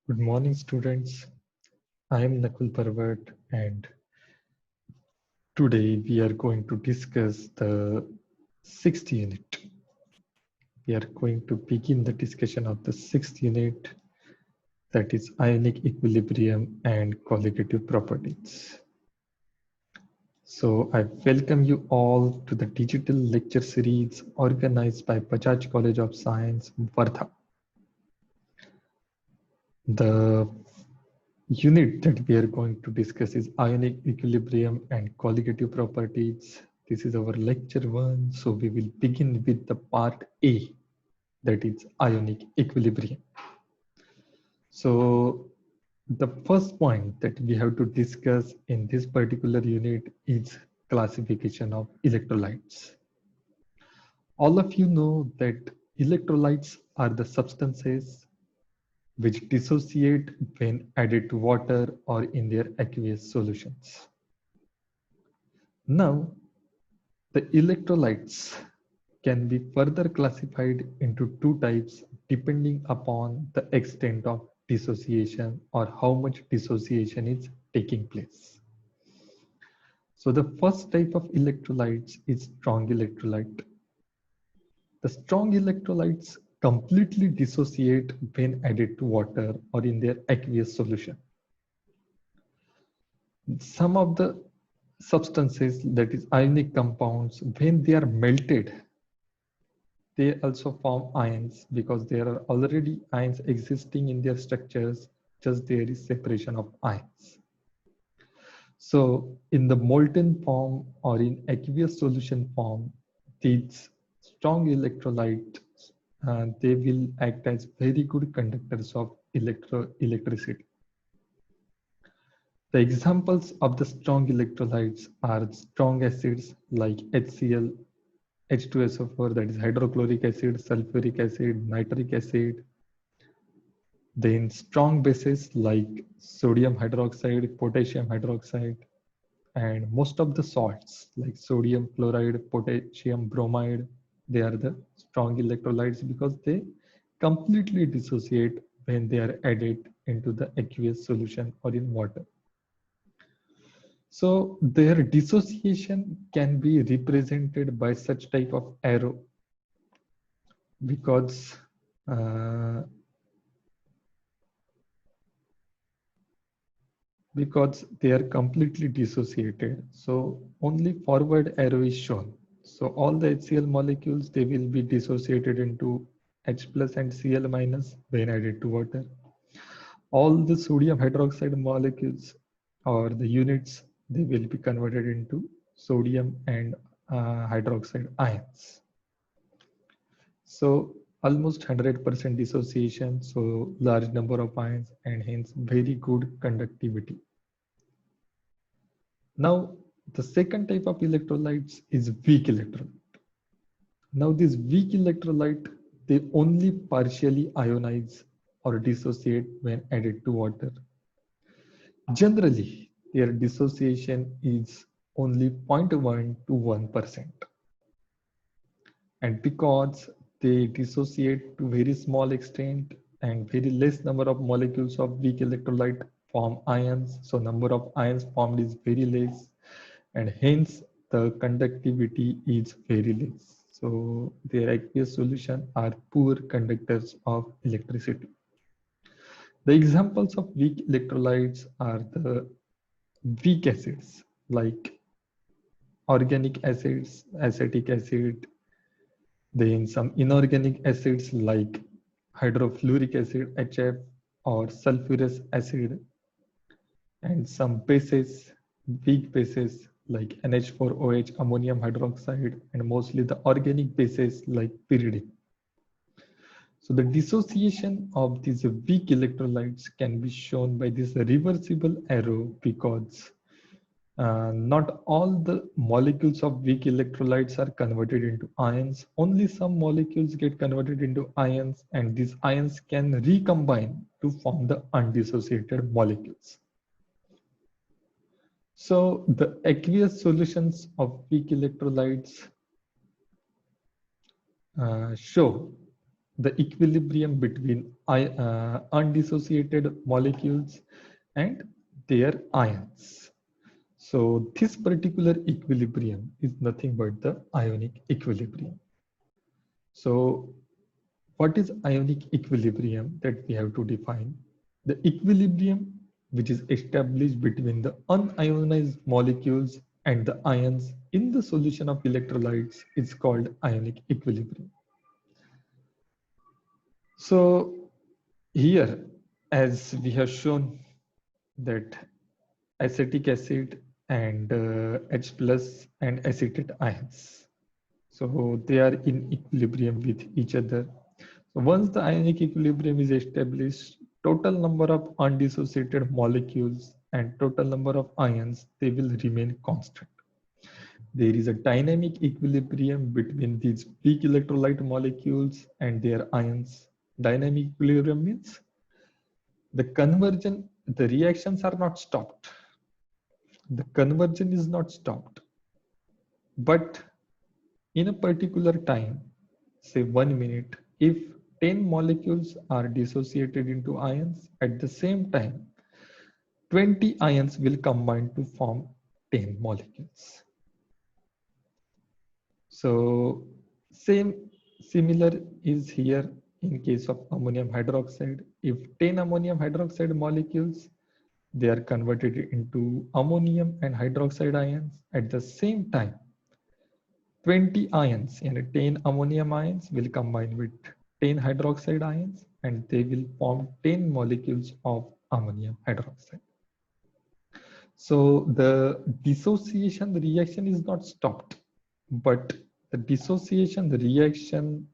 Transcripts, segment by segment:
Good morning, students. I am Nakul Parvat, and today we are going to discuss the sixth unit. We are going to begin the discussion of the sixth unit, that is ionic equilibrium and colligative properties. So I welcome you all to the digital lecture series organized by Bajaj College of Science, Wardha. The unit that we are going to discuss is ionic equilibrium and colligative properties. This is our lecture 1. So we will begin with the part A, that is ionic equilibrium. So the first point that we have to discuss in this particular unit is classification of electrolytes. All of you know that electrolytes are the substances which dissociate when added to water or in their aqueous solutions. Now, the electrolytes can be further classified into two types depending upon the extent of dissociation or how much dissociation is taking place. So the first type of electrolytes is strong electrolyte. The strong electrolytes completely dissociate when added to water or in their aqueous solution. Some of the substances, that is ionic compounds, when they are melted, they also form ions because there are already ions existing in their structures, just there is separation of ions. So in the molten form or in aqueous solution form, these strong electrolytes, they will act as very good conductors of electricity. The examples of the strong electrolytes are strong acids like HCl, H2SO4, that is hydrochloric acid, sulfuric acid, nitric acid. Then strong bases like sodium hydroxide, potassium hydroxide, and most of the salts like sodium chloride, potassium bromide, they are the strong electrolytes because they completely dissociate when they are added into the aqueous solution or in water. So their dissociation can be represented by such type of arrow because they are completely dissociated. So only forward arrow is shown. So all the HCl molecules, they will be dissociated into H plus and Cl minus when added to water. All the sodium hydroxide molecules or the units, they will be converted into sodium and hydroxide ions. So almost 100% dissociation, so large number of ions and hence very good conductivity. Now, the second type of electrolytes is weak electrolyte. Now, this weak electrolyte, they only partially ionize or dissociate when added to water. Generally, their dissociation is only 0.1 to 1%. And because they dissociate to very small extent and very less number of molecules of weak electrolyte form ions, so number of ions formed is very less, and hence the conductivity is very less. So their aqueous solution are poor conductors of electricity. The examples of weak electrolytes are the weak acids like organic acids, acetic acid, then some inorganic acids like hydrofluoric acid, HF, or sulfurous acid, and some bases, weak bases like NH4OH, ammonium hydroxide, and mostly the organic bases like pyridine. So the dissociation of these weak electrolytes can be shown by this reversible arrow because not all the molecules of weak electrolytes are converted into ions. Only some molecules get converted into ions, and these ions can recombine to form the undissociated molecules. So the aqueous solutions of weak electrolytes show the equilibrium between undissociated molecules and their ions. So this particular equilibrium is nothing but the ionic equilibrium. So what is ionic equilibrium that we have to define? The equilibrium which is established between the unionized molecules and the ions in the solution of electrolytes is called ionic equilibrium. So here, as we have shown that acetic acid and H plus and acetate ions. So they are in equilibrium with each other. So once the ionic equilibrium is established, total number of undissociated molecules and total number of ions, they will remain constant. There is a dynamic equilibrium between these weak electrolyte molecules and their ions. Dynamic equilibrium means the conversion, the reactions are not stopped. The conversion is not stopped. But in a particular time, say 1 minute, if 10 molecules are dissociated into ions, at the same time, 20 ions will combine to form 10 molecules. So similar is here in case of ammonium hydroxide. If 10 ammonium hydroxide molecules, they are converted into ammonium and hydroxide ions. At the same time, 20 ions and 10 ammonium ions will combine with 10 hydroxide ions and they will form 10 molecules of ammonium hydroxide. So the dissociation reaction is not stopped, but the dissociation reaction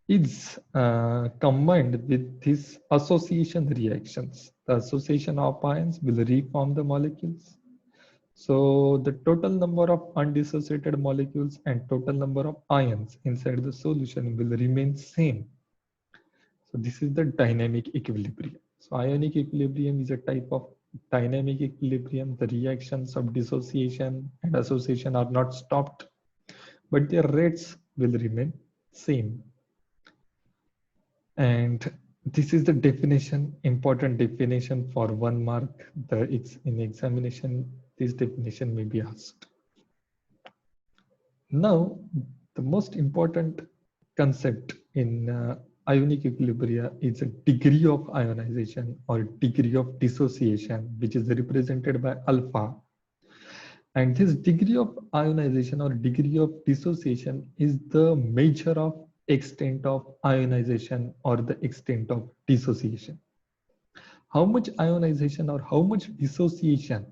is combined with these association reactions. The association of ions will reform the molecules. So the total number of undissociated molecules and total number of ions inside the solution will remain same. So this is the dynamic equilibrium. So ionic equilibrium is a type of dynamic equilibrium. The reactions of dissociation and association are not stopped, but their rates will remain same. And this is the definition, important definition for 1 mark. It's in examination, this definition may be asked. Now, the most important concept in ionic equilibria is a degree of ionization or degree of dissociation, which is represented by alpha. And this degree of ionization or degree of dissociation is the measure of extent of ionization or the extent of dissociation. How much ionization or how much dissociation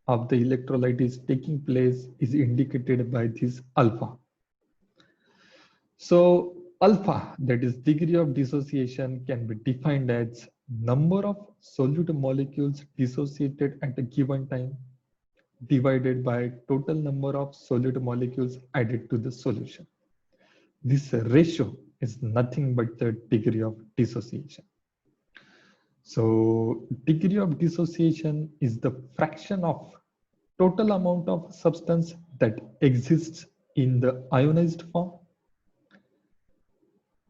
of the electrolyte is taking place is indicated by this alpha. So alpha, that is degree of dissociation, can be defined as number of solute molecules dissociated at a given time divided by total number of solute molecules added to the solution. This ratio is nothing but the degree of dissociation. So degree of dissociation is the fraction of total amount of substance that exists in the ionized form.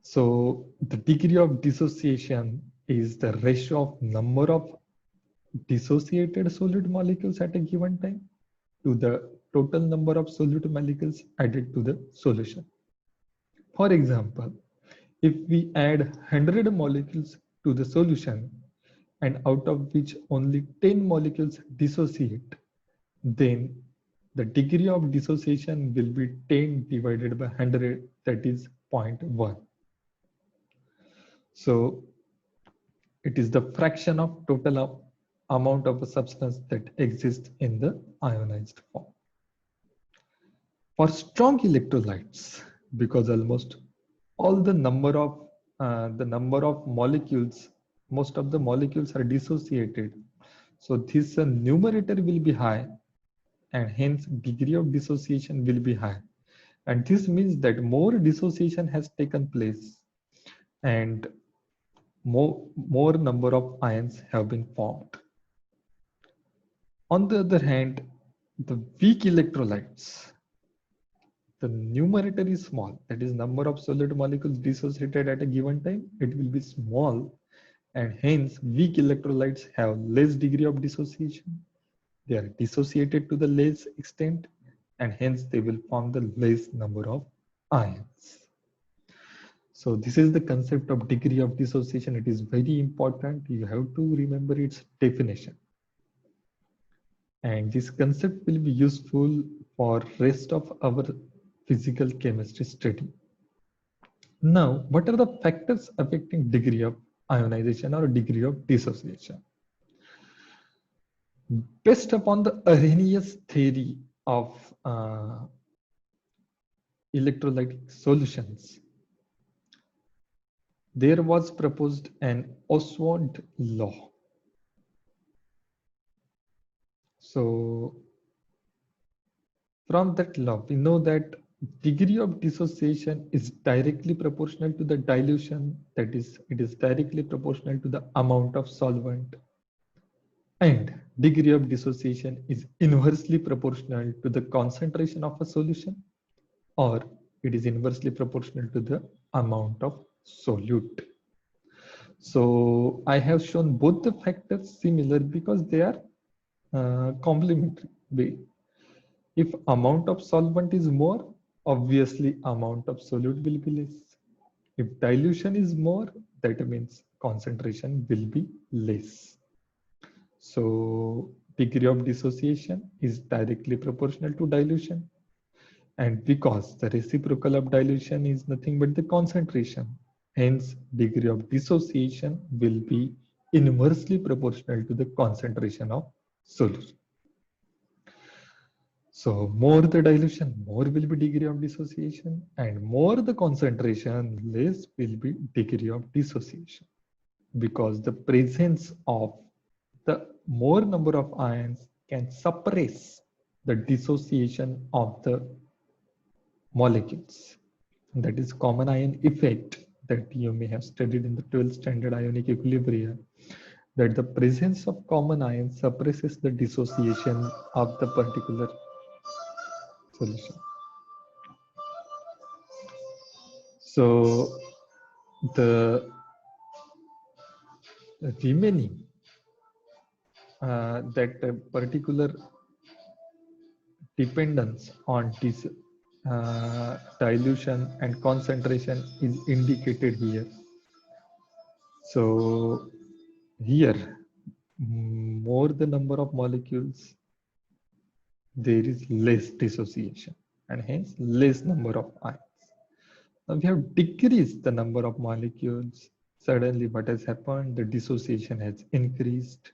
So the degree of dissociation is the ratio of number of dissociated solute molecules at a given time to the total number of solute molecules added to the solution. For example, if we add 100 molecules to the solution and out of which only 10 molecules dissociate, then the degree of dissociation will be 10 divided by 100, that is 0.1. So it is the fraction of total amount of a substance that exists in the ionized form. For strong electrolytes, because almost all the number of molecules, most of the molecules are dissociated. So this numerator will be high and hence degree of dissociation will be high. And this means that more dissociation has taken place and more number of ions have been formed. On the other hand, the weak electrolytes, the numerator is small, that is number of solid molecules dissociated at a given time, it will be small, and hence weak electrolytes have less degree of dissociation. They are dissociated to the less extent, and hence they will form the less number of ions. So this is the concept of degree of dissociation. It is very important. You have to remember its definition. And this concept will be useful for rest of our physical chemistry study. Now, what are the factors affecting degree of ionization or degree of dissociation? Based upon the Arrhenius theory of electrolytic solutions, there was proposed an Oswald law. So from that law, we know that degree of dissociation is directly proportional to the dilution, that is, it is directly proportional to the amount of solvent, and degree of dissociation is inversely proportional to the concentration of a solution, or it is inversely proportional to the amount of solute. So I have shown both the factors similar because they are complementary. If amount of solvent is more, obviously amount of solute will be less. If dilution is more, that means concentration will be less. So degree of dissociation is directly proportional to dilution. And because the reciprocal of dilution is nothing but the concentration, hence degree of dissociation will be inversely proportional to the concentration of solution. So more the dilution, more will be degree of dissociation, and more the concentration, less will be degree of dissociation. Because the presence of the more number of ions can suppress the dissociation of the molecules. That is common ion effect that you may have studied in the 12th standard ionic equilibria, that the presence of common ion suppresses the dissociation of the particular solution. So the remaining that particular dependence on this dilution and concentration is indicated here. So here, more the number of molecules, there is less dissociation, and hence less number of ions. Now we have decreased the number of molecules. Suddenly what has happened? The dissociation has increased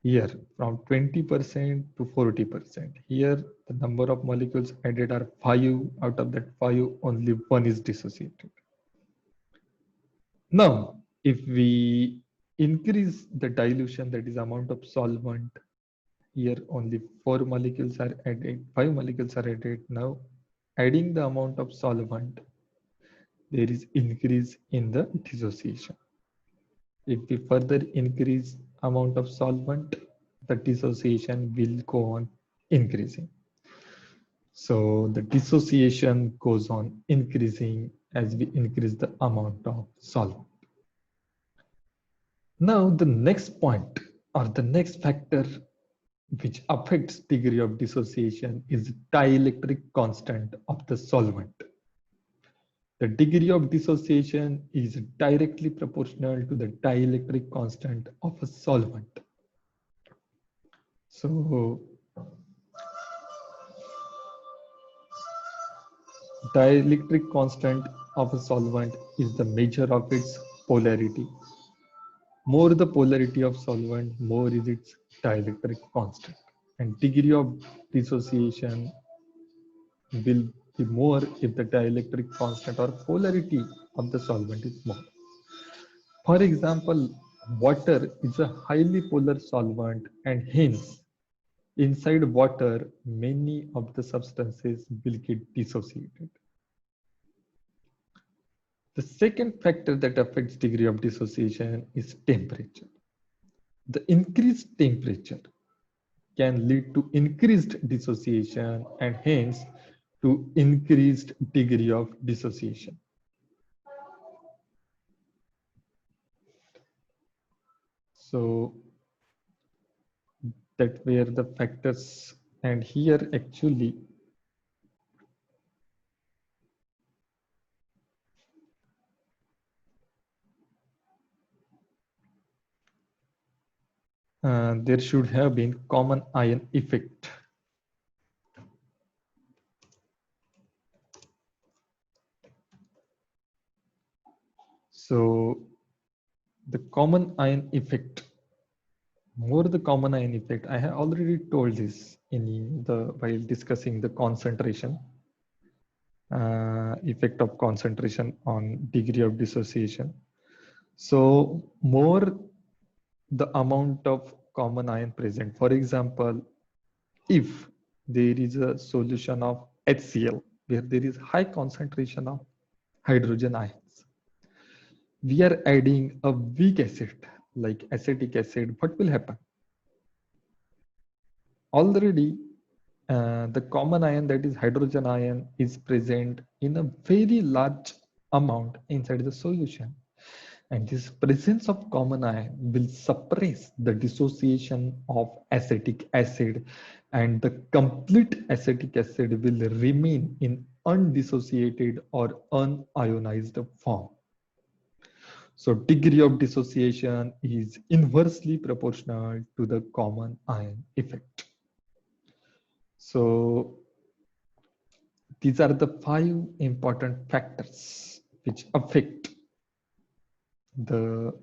here from 20% to 40%. Here the number of molecules added are 5. Out of that 5, only 1 is dissociated. Now if we increase the dilution, that is amount of solvent, here only 4 molecules are added, 5 molecules are added. Now adding the amount of solvent, there is increase in the dissociation. If we further increase amount of solvent, the dissociation will go on increasing. So the dissociation goes on increasing as we increase the amount of solvent. Now the next point or the next factor which affects degree of dissociation is dielectric constant of the solvent. The degree of dissociation is directly proportional to the dielectric constant of a solvent. So dielectric constant of a solvent is the measure of its polarity. More the polarity of solvent, more is its dielectric constant. And degree of dissociation will be more if the dielectric constant or polarity of the solvent is more. For example, water is a highly polar solvent, and hence inside water many of the substances will get dissociated. The second factor that affects degree of dissociation is temperature. The increased temperature can lead to increased dissociation, and hence to increased degree of dissociation. So that were the factors, and here actually there should have been common ion effect. So the common ion effect, more the common ion effect, I have already told this in the while discussing the concentration, effect of concentration on degree of dissociation. So more the amount of common ion present. For example, if there is a solution of HCl where there is high concentration of hydrogen ions, we are adding a weak acid like acetic acid, what will happen? Already the common ion, that is hydrogen ion, is present in a very large amount inside the solution. And this presence of common ion will suppress the dissociation of acetic acid, and the complete acetic acid will remain in undissociated or unionized form. So degree of dissociation is inversely proportional to the common ion effect. So these are the 5 important factors which affect the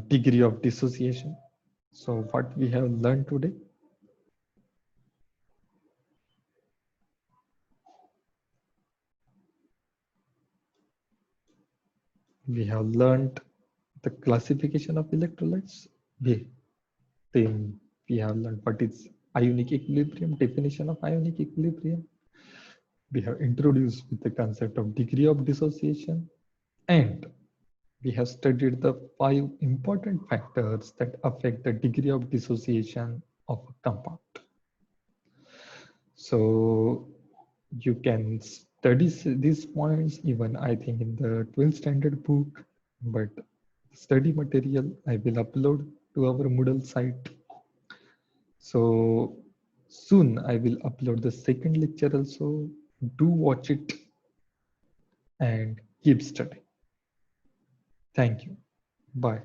degree of dissociation. So what we have learned today? We have learned the classification of electrolytes. Then we have learned what is ionic equilibrium, definition of ionic equilibrium. We have introduced with the concept of degree of dissociation, and we have studied the 5 important factors that affect the degree of dissociation of a compound. So you can study these points even, I think, in the 12th standard book, but study material I will upload to our Moodle site. So soon I will upload the second lecture also. Do watch it and keep studying. Thank you. Bye.